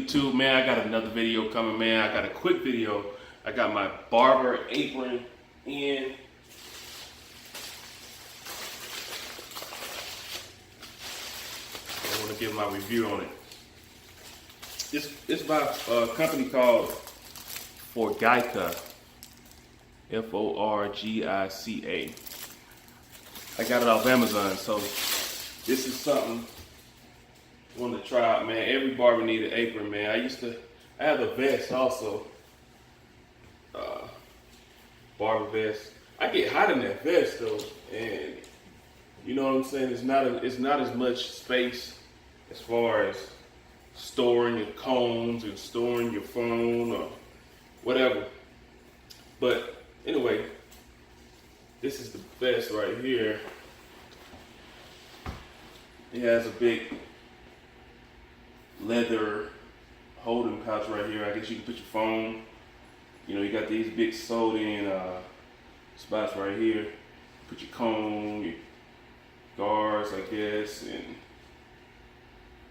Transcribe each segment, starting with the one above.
YouTube, man? I got another video coming, man. I got a quick video. I got my barber apron in. I want to give my review on it. It's by a company called Forgica, Forgica. I got it off Amazon, so this is something I want to try out, man. Every barber need an apron, man. I have a vest also, barber vest. I get hot in that vest though, and you know what I'm saying. It's not as much space as far as storing your combs and storing your phone or whatever. But anyway, this is the vest right here. It has a big leather holding pouch right here. I guess you can put your phone. You know, you got these big sewed in spots right here. Put your comb, your guards, I guess, and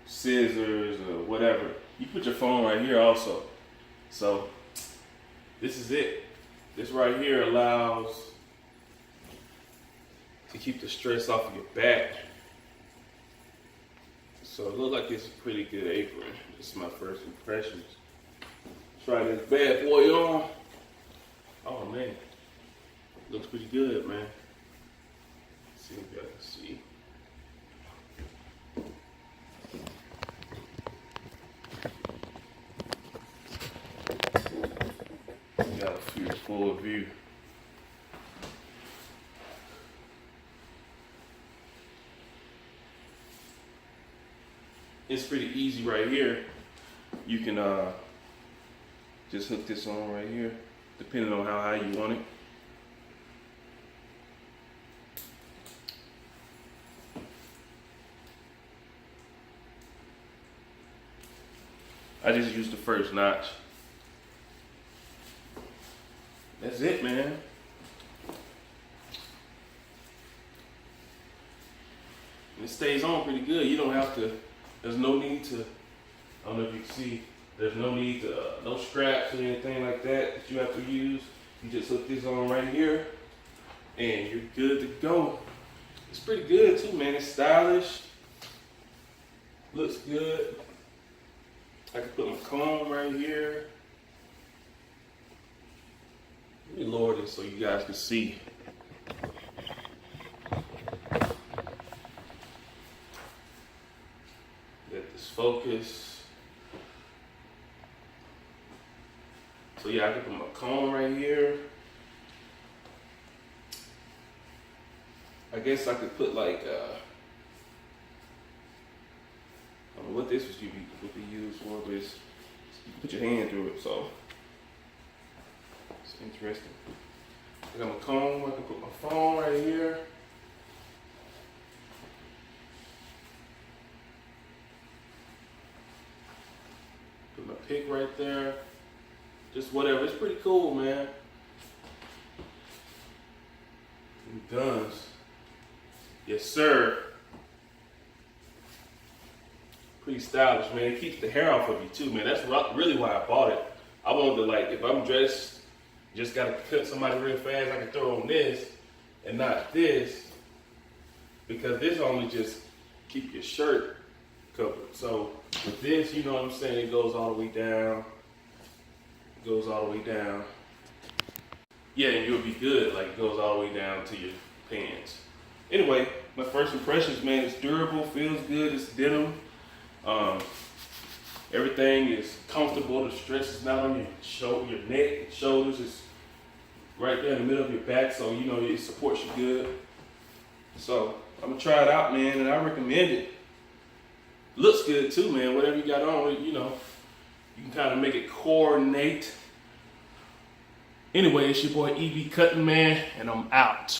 scissors or whatever. You put your phone right here also. So this is it. This right here allows to keep the stress off of your back. So it looks like it's a pretty good apron. This is my first impressions. Try this bad boy on. Oh man, looks pretty good, man. Let's see if y'all can see. Got a few full view. It's pretty easy right here. You can just hook this on right here, depending on how high you want it. I just used the first notch. That's it, man. And it stays on pretty good. You don't have to, there's no need to, I don't know if you can see, there's no need to, no straps or anything like that you have to use. You just hook this on right here and you're good to go. It's pretty good too, man. It's stylish. Looks good. I can put my comb right here. Let me lower this so you guys can see. Let this focus. So yeah, I can put my comb right here. I guess I could put like, I don't know what this would be used for, but it's, you can put your hand through it, so it's interesting. I got my comb, I can put my phone right here. Put my pick right there. Just whatever, it's pretty cool, man. And guns. Yes, sir. Pretty stylish, man. It keeps the hair off of you too, man. That's really why I bought it. I wanted to, like, if I'm dressed, just gotta cut somebody real fast, I can throw on this and not this, because this only just keep your shirt covered. So with this, you know what I'm saying, it goes all the way down. It goes all the way down. Yeah, and you'll be good, like it goes all the way down to your pants. Anyway, my first impressions, man, it's durable, feels good, it's denim. Everything is comfortable. The stress is not on your shoulder, your neck, shoulders. It's right there in the middle of your back, so you know it supports you good. So I'm gonna try it out, man, and I recommend it. Looks good too, man. Whatever you got on, you know, you can kind of make it coordinate. Anyway, it's your boy EB Cutting, man, and I'm out.